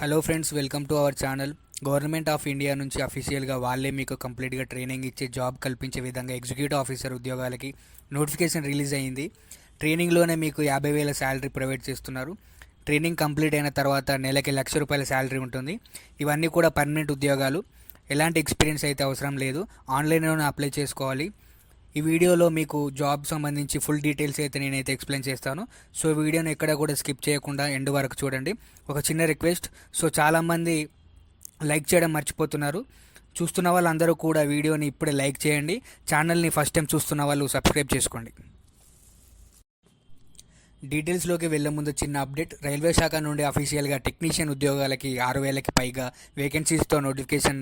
Hello friends, welcome to our channel. Government of India నుంచి అఫీషియల్గా వాళ్ళే మీకు కంప్లీట్గా ట్రైనింగ్ ఇచ్చే జాబ్ కల్పించే విధంగా ఎగ్జిక్యూటివ్ ఆఫీసర్ ఉద్యోగాలకి నోటిఫికేషన్ రిలీజ్ అయ్యింది. ట్రైనింగ్లోనే మీకు 50,000 శాలరీ ప్రొవైడ్ చేస్తున్నారు. ట్రైనింగ్ కంప్లీట్ అయిన తర్వాత నెలకి ₹1,00,000 శాలరీ ఉంటుంది. ఇవన్నీ కూడా పర్మనెంట్ ఉద్యోగాలు. ఎలాంటి ఎక్స్పీరియన్స్ అయితే అవసరం లేదు. ఆన్లైన్లోనే అప్లై చేసుకోవాలి. ఈ వీడియోలో మీకు జాబ్ సంబంధించి ఫుల్ డీటెయిల్స్ అయితే నేనైతే ఎక్స్ప్లెయిన్ చేస్తాను. సో వీడియోని ఎక్కడ కూడా స్కిప్ చేయకుండా ఎండ్ వరకు చూడండి. ఒక చిన్న రిక్వెస్ట్, సో చాలామంది లైక్ చేయడం మర్చిపోతున్నారు. చూస్తున్న వాళ్ళందరూ కూడా వీడియోని ఇప్పుడే లైక్ చేయండి. ఛానల్ని ఫస్ట్ టైం చూస్తున్న వాళ్ళు సబ్స్క్రైబ్ చేసుకోండి. డీటెయిల్స్లోకి వెళ్ళే ముందు చిన్న అప్డేట్. రైల్వే శాఖ నుండి అఫీషియల్గా టెక్నీషియన్ ఉద్యోగాలకి 6,000కి పైగా వేకెన్సీస్తో నోటిఫికేషన్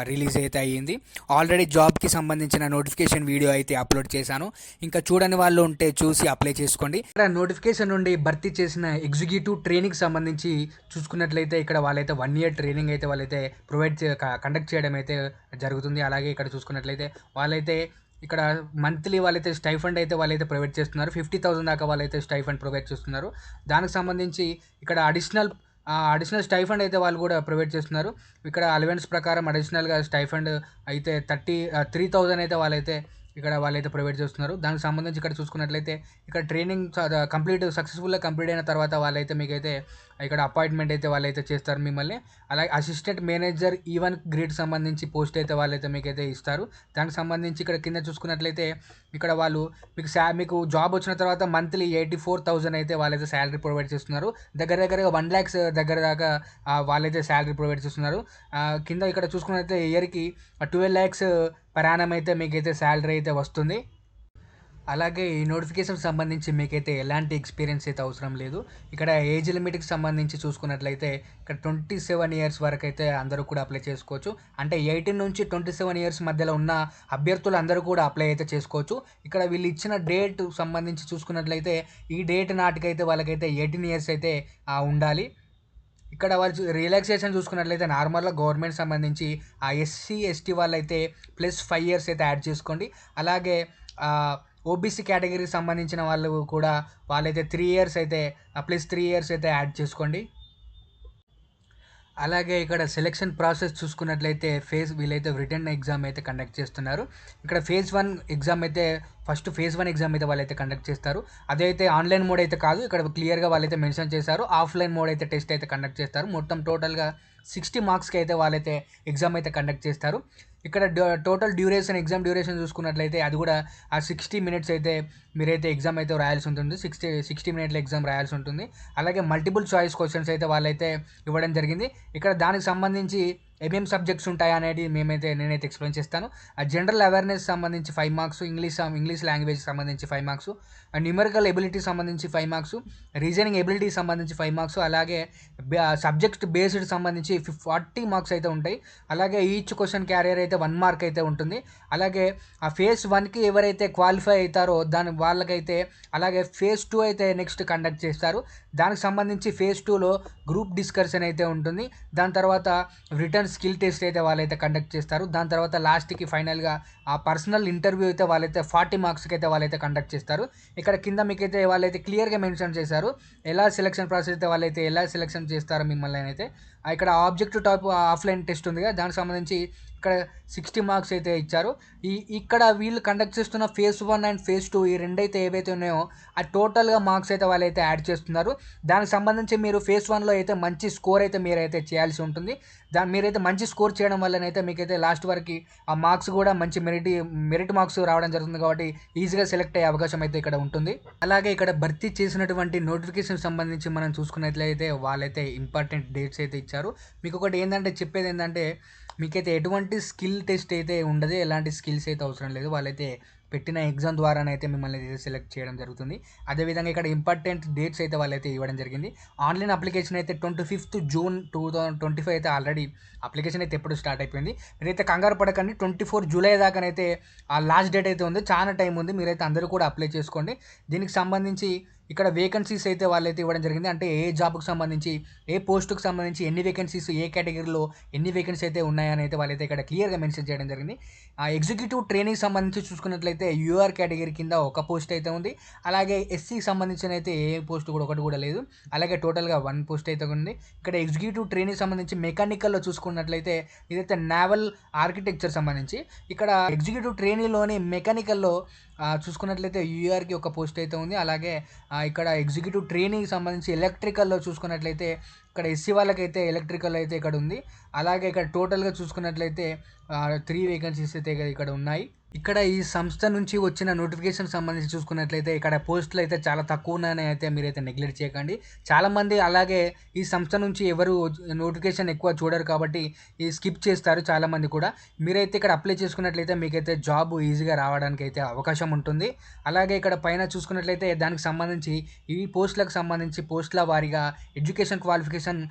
రిలీజ్ అయితే అయ్యింది. ఆల్రెడీ జాబ్కి సంబంధించిన నోటిఫికేషన్ వీడియో అయితే అప్లోడ్ చేశాను. ఇంకా చూడని వాళ్ళు ఉంటే చూసి అప్లై చేసుకోండి. ఇక్కడ నోటిఫికేషన్ నుండి భర్తీ చేసిన ఎగ్జిక్యూటివ్ ట్రైనింగ్ సంబంధించి చూసుకున్నట్లయితే ఇక్కడ వాళ్ళైతే 1 year ట్రైనింగ్ అయితే వాళ్ళైతే కండక్ట్ చేయడం అయితే జరుగుతుంది. అలాగే ఇక్కడ చూసుకున్నట్లయితే వాళ్ళైతే ఇక్కడ మంత్లీ వాళ్ళైతే స్టైఫండ్ అయితే వాళ్ళైతే ప్రొవైడ్ చేస్తున్నారు. 50,000 దాకా వాళ్ళైతే స్టైఫండ్ ప్రొవైడ్ చేస్తున్నారు. దానికి సంబంధించి ఇక్కడ అడిషనల్ స్టైఫండ్ అయితే వాళ్ళు కూడా ప్రొవైడ్ చేస్తున్నారు. ఇక్కడ అలవెన్స్ ప్రకారం అడిషనల్గా స్టైఫండ్ అయితే 3,000 అయితే వాళ్ళైతే ప్రొవైడ్ చేస్తున్నారు. దానికి సంబంధించి ఇక్కడ చూసుకున్నట్లయితే ఇక్కడ ట్రైనింగ్ సక్సెస్ఫుల్గా కంప్లీట్ అయిన తర్వాత వాళ్ళైతే మీకైతే ఇక్కడ అపాయింట్మెంట్ అయితే వాళ్ళైతే చేస్తారు మిమ్మల్ని. అలాగే అసిస్టెంట్ మేనేజర్ E1 గ్రేడ్ సంబంధించి పోస్ట్ అయితే వాళ్ళైతే మీకైతే ఇస్తారు. దానికి సంబంధించి ఇక్కడ కింద చూసుకున్నట్లయితే ఇక్కడ వాళ్ళు మీకు జాబ్ వచ్చిన తర్వాత మంత్లీ 84,000 అయితే వాళ్ళైతే శాలరీ ప్రొవైడ్ చేస్తున్నారు. దగ్గరగా 1 lakhs దగ్గర దాకా వాళ్ళైతే శాలరీ ప్రొవైడ్ చేస్తున్నారు. కింద ఇక్కడ చూసుకున్నట్లయితే ఇయర్కి 12 lakhs per annum అయితే మీకైతే శాలరీ అయితే వస్తుంది. అలాగే ఈ నోటిఫికేషన్ సంబంధించి మీకైతే ఎలాంటి ఎక్స్పీరియన్స్ అయితే అవసరం లేదు. ఇక్కడ ఏజ్ లిమిట్కి సంబంధించి చూసుకున్నట్లయితే ఇక్కడ 27 years వరకు అయితే అందరూ కూడా అప్లై చేసుకోవచ్చు. అంటే 18 నుంచి 27 years మధ్యలో ఉన్న అభ్యర్థులు అందరూ కూడా అప్లై అయితే చేసుకోవచ్చు. ఇక్కడ వీళ్ళు ఇచ్చిన డేట్ సంబంధించి చూసుకున్నట్లయితే ఈ డేట్ నాటికైతే వాళ్ళకైతే 18 years అయితే ఉండాలి. ఇక్కడ వాళ్ళు రిలాక్సేషన్ చూసుకున్నట్లయితే నార్మల్గా గవర్నమెంట్ సంబంధించి ఆ SC/ST వాళ్ళైతే +5 years అయితే యాడ్ చేసుకోండి. అలాగే ఓబీసీ కేటగిరీకి సంబంధించిన వాళ్ళు కూడా వాళ్ళైతే 3 years అయితే +3 years అయితే యాడ్ చేసుకోండి. అలాగే ఇక్కడ సెలెక్షన్ ప్రాసెస్ చూసుకున్నట్లయితే వీళ్ళైతే రిటర్న్ ఎగ్జామ్ అయితే కండక్ట్ చేస్తున్నారు. ఇక్కడ ఫేజ్ 1 ఎగ్జామ్ అయితే ఫేజ్ 1 ఎగ్జామ్ అయితే వాళ్ళైతే కండక్ట్ చేస్తారు. అదైతే ఆన్లైన్ మోడ్ అయితే కాదు, ఇక్కడ క్లియర్గా వాళ్ళైతే మెన్షన్ చేశారు. ఆఫ్లైన్ మోడ్ అయితే టెస్ట్ అయితే కండక్ట్ చేస్తారు. మొత్తం టోటల్గా 60 మార్క్స్కి అయితే వాళ్ళైతే ఎగ్జామ్ అయితే కండక్ట్ చేస్తారు. ఇక్కడ టోటల్ ఎగ్జామ్ డ్యూరేషన్ చూసుకున్నట్లయితే అది కూడా ఆ 60 minutes అయితే మీరైతే ఎగ్జామ్ అయితే రాయాల్సి ఉంటుంది. 60 minutes ఎగ్జామ్ రాయాల్సి ఉంటుంది. అలాగే మల్టిపుల్ చాయిస్ క్వశ్చన్స్ అయితే వాళ్ళైతే ఇవ్వడం జరిగింది. ఇక్కడ దానికి సంబంధించి ఏమేమి సబ్జెక్ట్స్ ఉంటాయి అనేది నేనైతే ఎక్స్ప్లెయిన్ చేస్తాను. జనరల్ అవేర్నెస్ సంబంధించి 5 marks, ఇంగ్లీష్ లాంగ్వేజ్ సంబంధించి 5 marks, న్యూమరికల్ ఎబిలిటీ సంబంధించి 5 marks, రీజనింగ్ ఎబిలిటీ సంబంధించి 5 marks, అలాగే సబ్జెక్ట్ బేస్డ్ సంబంధించి 40 marks అయితే ఉంటాయి. అలాగే ఈచ్ క్వశ్చన్ క్యారియర్ అయితే 1 mark అయితే ఉంటుంది. అలాగే ఆ ఫేజ్ 1కి ఎవరైతే క్వాలిఫై అవుతారో వాళ్ళకైతే అలాగే ఫేజ్ 2 అయితే నెక్స్ట్ కండక్ట్ చేస్తారు. దానికి సంబంధించి ఫేజ్ 2లో గ్రూప్ డిస్కషన్ అయితే ఉంటుంది. దాని తర్వాత రిటర్న్ స్కిల్ టెస్ట్ అయితే వాళ్ళైతే కండక్ట్ చేస్తారు. దాని తర్వాత లాస్ట్కి ఫైనల్గా ఆ పర్సనల్ ఇంటర్వ్యూ అయితే వాళ్ళైతే 40 marksకి అయితే వాళ్ళైతే కండక్ట్ చేస్తారు. ఇక్కడ కింద మీకైతే వాళ్ళైతే క్లియర్గా మెన్షన్ చేశారు ఎలా సెలక్షన్ ప్రాసెస్ అయితే వాళ్ళైతే ఎలా సెలక్షన్ చేస్తారో మిమ్మల్ని అయితే. ఇక్కడ ఆబ్జెక్టివ్ టైప్ ఆఫ్లైన్ టెస్ట్ ఉంది కదా, దానికి సంబంధించి ఇక్కడ 60 marks అయితే ఇచ్చారు. ఇక్కడ వీళ్ళు కండక్ట్ చేస్తున్న ఫేజ్ 1 అండ్ ఫేజ్ 2 ఈ రెండైతే ఏవైతే ఉన్నాయో ఆ టోటల్గా మార్క్స్ అయితే వాళ్ళైతే యాడ్ చేస్తున్నారు. దానికి సంబంధించి మీరు ఫేజ్ 1లో అయితే మంచి స్కోర్ అయితే మీరైతే చేయాల్సి ఉంటుంది. మీరైతే మంచి స్కోర్ చేయడం వల్లనైతే మీకైతే లాస్ట్ వరకు ఆ మార్క్స్ కూడా మంచి మెరిట్ మార్క్స్ రావడం జరుగుతుంది. కాబట్టి ఈజీగా సెలెక్ట్ అయ్యే అవకాశం అయితే ఇక్కడ ఉంటుంది. అలాగే ఇక్కడ భర్తీ చేసినటువంటి నోటిఫికేషన్ సంబంధించి మనం చూసుకున్నట్లయితే వాళ్ళైతే ఇంపార్టెంట్ డేట్స్ అయితే ఇచ్చారు. మీకు ఒకటి చెప్పేది ఏంటంటే మీకైతే ఎటువంటి స్కిల్ టెస్ట్ అయితే ఉండదు, ఎలాంటి స్కిల్స్ అయితే అవసరం లేదు. వాళ్ళైతే పెట్టిన ఎగ్జామ్ ద్వారానైతే మిమ్మల్ని అయితే సెలెక్ట్ చేయడం జరుగుతుంది. అదేవిధంగా ఇక్కడ ఇంపార్టెంట్ డేట్స్ అయితే వాళ్ళైతే ఇవ్వడం జరిగింది. ఆన్లైన్ అప్లికేషన్ అయితే 25th June 2025 అయితే ఆల్రెడీ అప్లికేషన్ అయితే ఎప్పుడు స్టార్ట్ అయిపోయింది. మీరైతే కంగారు పడకండి. 24 July దాకానైతే ఆ లాస్ట్ డేట్ అయితే ఉంది. చాలా టైం ఉంది. మీరైతే అందరూ కూడా అప్లై చేసుకోండి. దీనికి సంబంధించి ఇక్కడ వేకెన్సీస్ అయితే వాళ్ళైతే ఇవ్వడం జరిగింది. అంటే ఏ జాబ్‌కి సంబంధించి, ఏ పోస్ట్‌కి సంబంధించి ఎన్ని వేకెన్సీస్, ఏ కేటగిరీలో ఎన్ని వేకెన్సీ అయితే ఉన్నాయని అయితే వాళ్ళైతే ఇక్కడ క్లియర్‌గా మెన్షన్ చేయడం జరిగింది. ఎగ్జిక్యూటివ్ ట్రైనీకి సంబంధించి చూసుకున్నట్లయితే యూఆర్ కేటగిరీ కింద ఒక పోస్ట్ అయితే ఉంది. అలాగే ఎస్సీకి సంబంధించిన అయితే ఏ పోస్ట్ కూడా ఒకటి కూడా లేదు. అలాగే టోటల్‌గా 1 పోస్ట్ అయితే ఉంది. ఇక్కడ ఎగ్జిక్యూటివ్ ట్రైనీకి సంబంధించి మెకానికల్‌లో చూసుకున్నట్లయితే ఇదైతే నావల్ ఆర్కిటెక్చర్ సంబంధించి. ఇక్కడ ఎగ్జిక్యూటివ్ ట్రైనీలోని మెకానికల్‌లో చూసుకున్నట్లయితే యూఆర్‌కి ఒక పోస్ట్ అయితే ఉంది. అలాగే ఇక్కడ ఎగ్జిక్యూటివ్ ట్రైనీకి సంబంధించి ఎలక్ట్రికల్‌లో చూసుకున్నట్లయితే ఇక్కడ ఎస్సీ వాళ్ళకైతే ఎలక్ట్రికల్ అయితే ఇక్కడ ఉంది. అలాగే ఇక్కడ టోటల్‌గా చూసుకున్నట్లయితే 3 వేకెన్సీస్ అయితే ఇక్కడ ఉన్నాయి. ఇక్కడ ఈ సంస్థ నుంచి వచ్చిన నోటిఫికేషన్ సంబంధించి చూసుకున్నట్లయితే ఇక్కడ పోస్టులు అయితే చాలా తక్కువ ఉన్నాయని అయితే మీరైతే నెగ్లెక్ట్ చేయకండి. చాలామంది అలాగే ఈ సంస్థ నుంచి ఎవరు నోటిఫికేషన్ ఎక్కువ చూడరు కాబట్టి ఈ స్కిప్ చేస్తారు చాలామంది కూడా. మీరైతే ఇక్కడ అప్లై చేసుకున్నట్లయితే మీకైతే జాబ్ ఈజీగా రావడానికి అయితే అవకాశం ఉంటుంది. అలాగే ఇక్కడ పైన చూసుకున్నట్లయితే దానికి సంబంధించి ఈ పోస్టులకు సంబంధించి పోస్టుల వారీగా ఎడ్యుకేషన్ క్వాలిఫికేషన్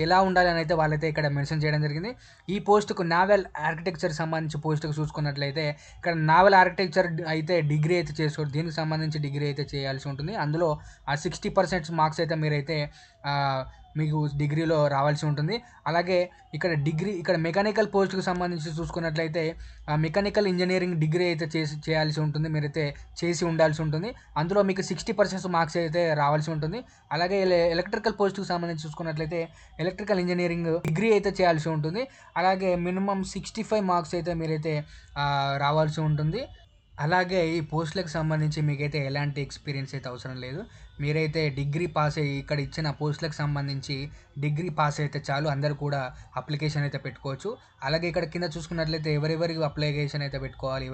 ఎలా ఉండాలని అయితే వాళ్ళైతే ఇక్కడ మెన్షన్ చేయడం జరిగింది. ఈ పోస్టుకు నావల్ ఆర్కిటెక్చర్ సంబంధించి పోస్టుకు చూసుకున్నట్లయితే ఇక్కడ నావల్ ఆర్కిటెక్చర్ అయితే డిగ్రీ అయితే చేసుకోండి. దీనికి సంబంధించి డిగ్రీ అయితే చేయాల్సి ఉంటుంది. అందులో 60% మార్క్స్ అయితే మీరైతే మీకు డిగ్రీలో రావాల్సి ఉంటుంది. అలాగే ఇక్కడ మెకానికల్ పోస్ట్‌కి సంబంధించి చూసుకున్నట్లయితే మెకానికల్ ఇంజినీరింగ్ డిగ్రీ అయితే చేయాల్సి ఉంటుంది. మీరైతే చేసి ఉండాల్సి ఉంటుంది. అందులో మీకు 60% మార్క్స్ అయితే రావాల్సి ఉంటుంది. అలాగే ఎలక్ట్రికల్ పోస్ట్‌కి సంబంధించి చూసుకున్నట్లయితే ఎలక్ట్రికల్ ఇంజినీరింగ్ డిగ్రీ అయితే చేయాల్సి ఉంటుంది. అలాగే మినిమమ్ 65 మార్క్స్ అయితే మీరైతే రావాల్సి ఉంటుంది. అలాగే ఈ పోస్టులకు సంబంధించి మీకైతే ఎలాంటి ఎక్స్పీరియన్స్ అయితే అవసరం లేదు. మీరైతే డిగ్రీ పాస్ అయ్యి ఇక్కడ ఇచ్చిన పోస్టులకు సంబంధించి డిగ్రీ పాస్ అయితే చాలు. అందరూ కూడా అప్లికేషన్ అయితే పెట్టుకోవచ్చు. అలాగే ఇక్కడ కింద చూసుకున్నట్లయితే ఎవరెవరికి అప్లికేషన్ అయితే పెట్టుకోవాలి,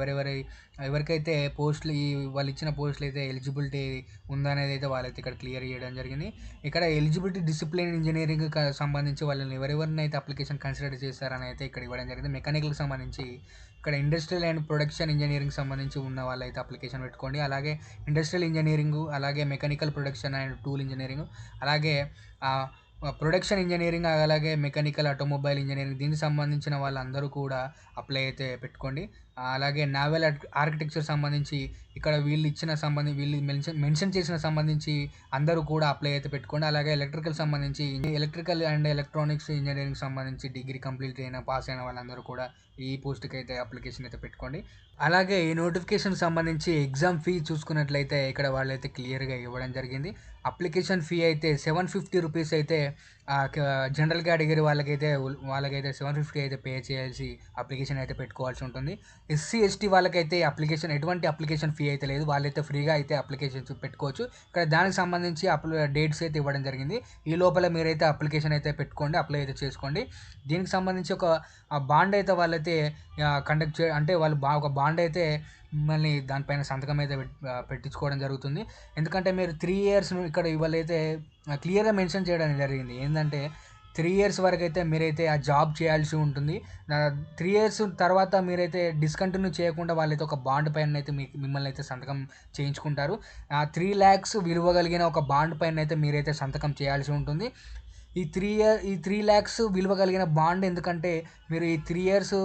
ఎవరికైతే పోస్టులు వాళ్ళు ఇచ్చిన పోస్టులు అయితే ఎలిజిబిలిటీ ఉందనేది అయితే వాళ్ళైతే ఇక్కడ క్లియర్ చేయడం జరిగింది. ఇక్కడ ఎలిజిబిలిటీ డిసిప్లిన్ ఇంజినీరింగ్ సంబంధించి వాళ్ళని ఎవరెవరిని అయితే అప్లికేషన్ కన్సిడర్ చేస్తారని అయితే ఇక్కడ ఇవ్వడం జరిగింది. మెకానికల్కి సంబంధించి ఇక్కడ ఇండస్ట్రియల్ అండ్ ప్రొడక్షన్ ఇంజనీరింగ్ సంబంధించి ఉన్న వాళ్ళైతే అప్లికేషన్ పెట్టుకోండి. అలాగే ఇండస్ట్రియల్ ఇంజనీరింగు, అలాగే mechanical production and tool engineering, అలాగే ప్రొడక్షన్ ఇంజనీరింగ్, అలాగే మెకానికల్ ఆటోమొబైల్ ఇంజనీరింగ్ దీనికి సంబంధించిన వాళ్ళందరూ కూడా అప్లై అయితే పెట్టుకోండి. అలాగే నావల్ ఆర్కిటెక్చర్ సంబంధించి ఇక్కడ వీళ్ళు మెన్షన్ చేసిన సంబంధించి అందరూ కూడా అప్లై అయితే పెట్టుకోండి. అలాగే ఎలక్ట్రికల్ అండ్ ఎలక్ట్రానిక్స్ ఇంజనీరింగ్ సంబంధించి డిగ్రీ కంప్లీట్ అయిన పాస్ అయిన వాళ్ళందరూ కూడా ఈ పోస్ట్కి అయితే అప్లికేషన్ అయితే పెట్టుకోండి. అలాగే ఈ నోటిఫికేషన్ సంబంధించి ఎగ్జామ్ ఫీ చూసుకున్నట్లయితే ఇక్కడ వాళ్ళైతే క్లియర్గా ఇవ్వడం జరిగింది. అప్లికేషన్ ఫీ అయితే 750 రూపీస్ అయితే జనరల్ కేటగిరీ వాళ్ళకైతే 750 అయితే పే చేయాల్సి అప్లికేషన్ అయితే పెట్టుకోవాల్సి ఉంటుంది. ఎస్సీ ఎస్టీ వాళ్ళకైతే ఎటువంటి అప్లికేషన్ ఫీ అయితే లేదు. వాళ్ళైతే ఫ్రీగా అయితే అప్లికేషన్స్ పెట్టుకోవచ్చు. ఇక్కడ దానికి సంబంధించి డేట్స్ అయితే ఇవ్వడం జరిగింది. ఈ లోపల మీరైతే అప్లికేషన్ అయితే పెట్టుకోండి, అప్లై అయితే చేసుకోండి. దీనికి సంబంధించి ఒక బాండ్ అయితే వాళ్ళైతే అంటే వాళ్ళు ఒక బాండ్ అయితే మిమ్మల్ని దానిపైన సంతకం అయితే పెట్టించుకోవడం జరుగుతుంది. ఎందుకంటే మీరు 3 ఇయర్స్ ఇక్కడ వాళ్ళైతే క్లియర్గా మెన్షన్ చేయడం జరిగింది. ఏంటంటే 3 ఇయర్స్ వరకు అయితే మీరైతే ఆ జాబ్ చేయాల్సి ఉంటుంది. 3 ఇయర్స్ తర్వాత మీరైతే డిస్కంటిన్యూ చేయకుండా వాళ్ళైతే ఒక బాండ్ పైన అయితే మిమ్మల్ని అయితే సంతకం చేయించుకుంటారు. 3 lakhs విలువ కలిగిన ఒక బాండ్ పైన అయితే మీరైతే సంతకం చేయాల్సి ఉంటుంది. ఈ 3 lakhs విలువ కలిగిన బాండ్ ఎందుకంటే మీరు ఈ 3 ఇయర్స్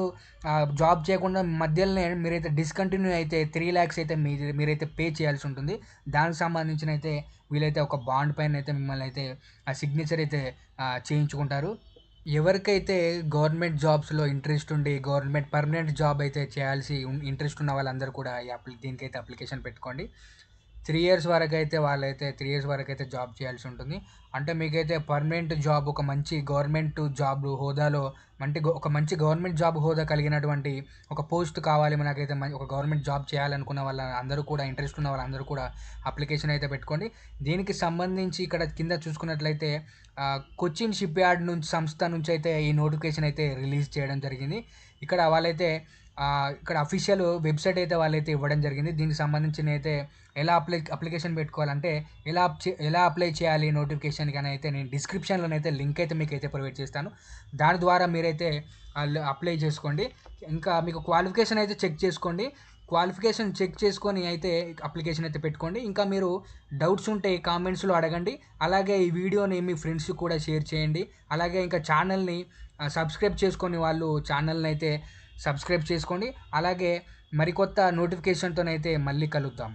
జాబ్ చేయకుండా మధ్యలోనే మీరైతే డిస్కంటిన్యూ అయితే 3 lakhs అయితే మీరైతే పే చేయాల్సి ఉంటుంది. దానికి సంబంధించిన అయితే వీళ్ళైతే ఒక బాండ్ పైన అయితే మిమ్మల్ని అయితే ఆ సిగ్నేచర్ అయితే చేయించుకుంటారు. ఎవరికైతే గవర్నమెంట్ జాబ్స్లో ఇంట్రెస్ట్ ఉండి గవర్నమెంట్ పర్మనెంట్ జాబ్ అయితే ఇంట్రెస్ట్ ఉన్న వాళ్ళందరూ కూడా దీనికైతే అప్లికేషన్ పెట్టుకోండి. 3 ఇయర్స్ వరకైతే 3 ఇయర్స్ వరకైతే జాబ్ చేయాల్సి ఉంటుంది. అంటే మీకైతే పర్మనెంట్ జాబ్ ఒక మంచి గవర్నమెంట్ జాబ్ హోదాలో ఒక మంచి గవర్నమెంట్ జాబ్ హోదా కలిగినటువంటి ఒక పోస్ట్ కావాలి మనకైతే, ఒక గవర్నమెంట్ జాబ్ చేయాలనుకున్న వాళ్ళందరూ కూడా ఇంట్రెస్ట్ ఉన్న వాళ్ళందరూ కూడా అప్లికేషన్ అయితే పెట్టుకోండి. దీనికి సంబంధించి ఇక్కడ కింద చూసుకున్నట్లయితే కొచ్చిన్ షిప్ యార్డ్ సంస్థ నుంచి అయితే ఈ నోటిఫికేషన్ అయితే రిలీజ్ చేయడం జరిగింది. ఇక్కడ వాళ్ళైతే ఇక్కడ అఫీషియల్ వెబ్సైట్ అయితే వాళ్ళైతే ఇవ్వడం జరిగింది. దీనికి సంబంధించిన అయితే ఎలా అప్లికేషన్ పెట్టుకోవాలంటే ఎలా అప్లై చేయాలి నోటిఫికేషన్కి అని అయితే నేను డిస్క్రిప్షన్లోనైతే లింక్ అయితే మీకు అయితే ప్రొవైడ్ చేస్తాను. దాని ద్వారా మీరైతే అప్లై చేసుకోండి. ఇంకా మీకు క్వాలిఫికేషన్ అయితే చెక్ చేసుకోండి. క్వాలిఫికేషన్ చెక్ చేసుకొని అయితే అప్లికేషన్ అయితే పెట్టుకోండి. ఇంకా మీరు డౌట్స్ ఉంటే కామెంట్స్లో అడగండి. అలాగే ఈ వీడియోని మీ ఫ్రెండ్స్కి కూడా షేర్ చేయండి. అలాగే ఇంకా ఛానల్ని సబ్స్క్రైబ్ చేసుకొని వాళ్ళు ఛానల్ని అయితే సబ్స్క్రైబ్ చేసుకోండి. అలాగే మరికొత్త నోటిఫికేషన్తోనైతే మళ్ళీ కలుద్దాం.